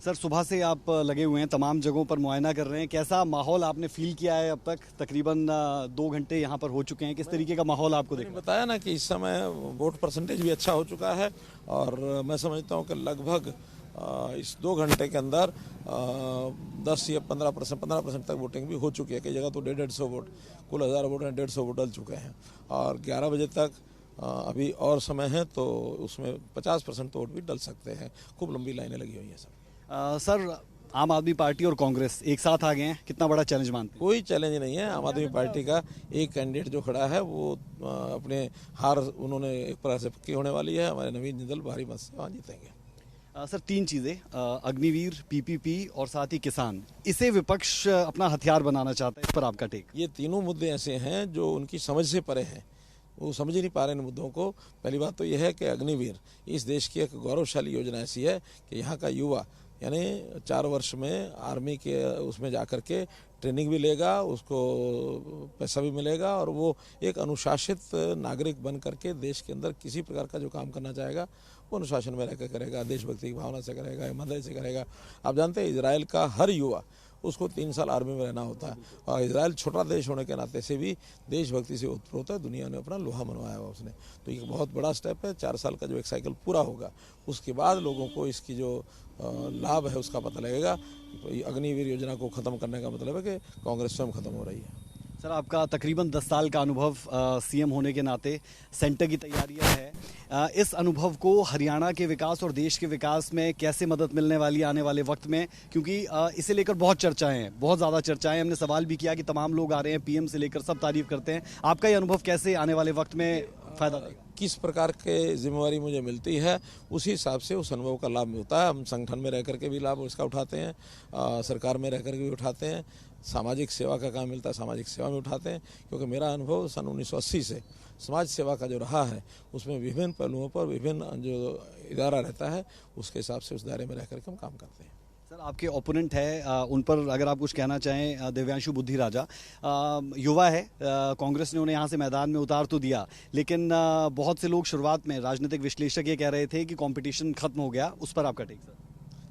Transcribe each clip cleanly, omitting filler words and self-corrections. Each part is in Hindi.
सर, सुबह से आप लगे हुए हैं, तमाम जगहों पर मुआयना कर रहे हैं। कैसा माहौल आपने फील किया है अब तक? तकरीबन 2 घंटे यहाँ पर हो चुके हैं। किस तरीके का माहौल आपको दिख मैंने रहा बताया ना कि इस समय वोट परसेंटेज भी अच्छा हो चुका है और मैं समझता हूँ कि लगभग इस 2 घंटे के अंदर 10 या 15% तक वोटिंग भी हो चुकी है। कई जगह तो 150 वोट, कुल 1000 वोट हैं, 150 वोट डल चुके हैं और 11 बजे तक अभी और समय है तो उसमें 50% तो वोट भी डल सकते हैं। खूब लंबी लाइनें लगी हुई हैं सब। सर, आम आदमी पार्टी और कांग्रेस एक साथ आ गए हैं, कितना बड़ा चैलेंज मानते हैं? कोई चैलेंज नहीं है। आम आदमी पार्टी का एक कैंडिडेट जो खड़ा है वो अपने हार उन्होंने एक प्रकार से पक्की होने वाली है। हमारे नवीन जिंदल भारी मत से वहाँ जीतेंगे। सर, 3 चीज़ें, अग्निवीर, पीपीपी और साथ ही किसान, इसे विपक्ष अपना हथियार बनाना चाहता है। इस पर आपका टेक? ये तीनों मुद्दे ऐसे हैं जो उनकी समझ से परे हैं, वो समझ ही नहीं पा रहे इन मुद्दों को। पहली बात तो यह है कि अग्निवीर इस देश की एक गौरवशाली योजना ऐसी है कि यहाँ का युवा यानी 4 वर्ष में आर्मी के उसमें जाकर के ट्रेनिंग भी लेगा, उसको पैसा भी मिलेगा और वो एक अनुशासित नागरिक बन करके देश के अंदर किसी प्रकार का जो काम करना चाहेगा वो अनुशासन में रहकर करेगा, देशभक्ति की भावना से करेगा, ईमानदारी से करेगा। आप जानते हैं इजराइल का हर युवा उसको 3 साल आर्मी में रहना होता है और इजराइल छोटा देश होने के नाते से भी देशभक्ति से उत्प्रोत होता है। दुनिया ने अपना लोहा मनवाया हुआ उसने, तो ये बहुत बड़ा स्टेप है। 4 साल का जो एक साइकिल पूरा होगा उसके बाद लोगों को इसकी जो लाभ है उसका पता लगेगा। तो अग्निवीर योजना को ख़त्म करने का मतलब है कि कांग्रेस स्वयं खत्म हो रही है। सर, आपका तकरीबन 10 साल का अनुभव सीएम होने के नाते, सेंटर की तैयारियां है, इस अनुभव को हरियाणा के विकास और देश के विकास में कैसे मदद मिलने वाली आने वाले वक्त में? क्योंकि इसे लेकर बहुत चर्चाएं हैं, बहुत ज़्यादा चर्चाएं। हमने सवाल भी किया कि तमाम लोग आ रहे हैं, पीएम से लेकर सब तारीफ करते हैं। आपका ये अनुभव कैसे आने वाले वक्त में फ़ायदा देगा? किस प्रकार के जिम्मेवारी मुझे मिलती है उसी हिसाब से उस अनुभव का लाभ मिलता है। हम संगठन में रह करके भी लाभ उसका उठाते हैं, सरकार में रह करके भी उठाते हैं, सामाजिक सेवा का काम मिलता है सामाजिक सेवा में उठाते हैं। क्योंकि मेरा अनुभव सन 1980 से समाज सेवा का जो रहा है उसमें विभिन्न पहलुओं पर विभिन्न जो इदारा रहता है उसके हिसाब से उस दायरे में रह करके हम काम करते हैं। सर, आपके ओपोनेंट है, उन पर अगर आप कुछ कहना चाहें, दिव्यांशु बुद्धिराजा युवा है, कांग्रेस ने उन्हें यहाँ से मैदान में उतार तो दिया, लेकिन बहुत से लोग शुरुआत में, राजनीतिक विश्लेषक ये कह रहे थे कि कंपटीशन खत्म हो गया। उस पर आपका टेक? सर,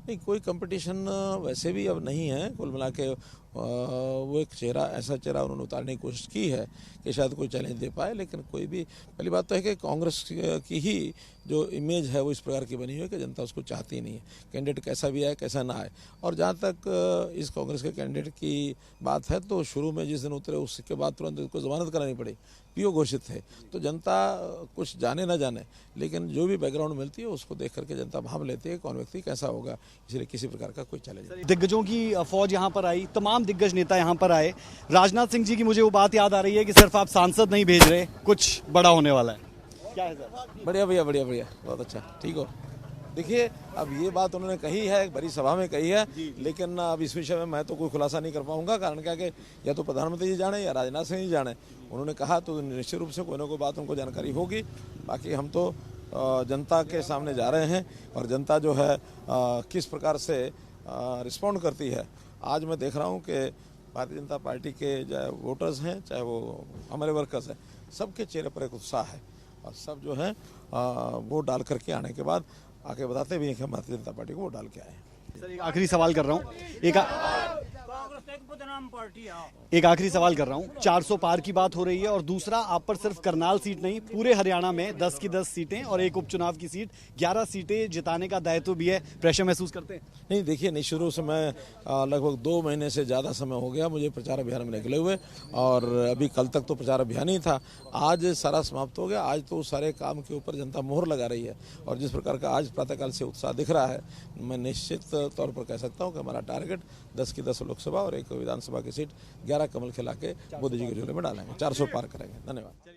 नहीं, कोई कंपटीशन वैसे भी अब नहीं है। कुल मिला के वो एक चेहरा, ऐसा चेहरा उन्होंने उतारने की कोशिश की है कि शायद कोई चैलेंज दे पाए, लेकिन कोई भी। पहली बात तो है कि कांग्रेस की ही जो इमेज है वो इस प्रकार की बनी हुई है कि जनता उसको चाहती नहीं है। कैंडिडेट कैसा भी आए कैसा ना आए। और जहाँ तक इस कांग्रेस के कैंडिडेट की बात है तो शुरू में जिस दिन उतरे उसके बाद तुरंत उसको जमानत करानी पड़ी, पीओ घोषित थे। तो जनता कुछ जाने ना जाने, लेकिन जो भी बैकग्राउंड मिलती है उसको देख करके जनता भांप लेती है कौन व्यक्ति कैसा होगा। इसलिए किसी प्रकार का कोई चैलेंज नहीं। दिग्गजों की फौज यहाँ पर आई, तमाम दिग्गज नेता यहाँ पर आए। राजनाथ सिंह जी की मुझे वो बात याद आ रही है कि सिर्फ आप सांसद नहीं भेज रहे, कुछ बड़ा होने वाला है। क्या है सर? बढ़िया भैया, बढ़िया बढ़िया, बहुत अच्छा, ठीक हो। देखिए, अब ये बात उन्होंने कही है, एक बड़ी सभा में कही है, लेकिन अब इस विषय में मैं तो कोई खुलासा नहीं कर पाऊंगा। कारण क्या कि या तो प्रधानमंत्री जी जाने या राजनाथ सिंह जी जाने। उन्होंने कहा तो निश्चित रूप से कोई ना कोई बात उनको जानकारी होगी। बाकी हम तो जनता के सामने जा रहे हैं और जनता जो है किस प्रकार से रिस्पॉन्ड करती है। आज मैं देख रहा हूँ कि भारतीय जनता पार्टी के चाहे वोटर्स हैं चाहे वो हमारे वर्कर्स हैं, सबके चेहरे पर एक उत्साह है और सब जो है वोट डाल करके आने के बाद आके बताते भी हैं कि हम भारतीय जनता पार्टी को वोट डाल के आए हैं। सर, एक आखिरी सवाल कर रहा हूँ, एक आखिरी सवाल कर रहा हूँ। 400 पार की बात हो रही है और दूसरा, आप पर सिर्फ करनाल सीट नहीं, पूरे हरियाणा में 10 की 10 सीटें और एक उपचुनाव की सीट, 11 सीटें जिताने का दायित्व भी है। प्रेशर महसूस करते हैं? नहीं, देखिए, निश्चित रूप से मैं लगभग 2 महीने से ज़्यादा समय हो गया मुझे प्रचार अभियान में निकले हुए और अभी कल तक तो प्रचार अभियान ही था। आज सारा समाप्त हो गया। आज तो सारे काम के ऊपर जनता मोहर लगा रही है और जिस प्रकार का आज प्रातःकाल से उत्साह दिख रहा है, मैं निश्चित तौर पर कह सकता हूँ कि हमारा टारगेट 10 की 10 लोकसभा और एक विधानसभा की सीट 11 कमल खिला के मोदी जी के झोले में डालेंगे, 400 पार करेंगे। धन्यवाद।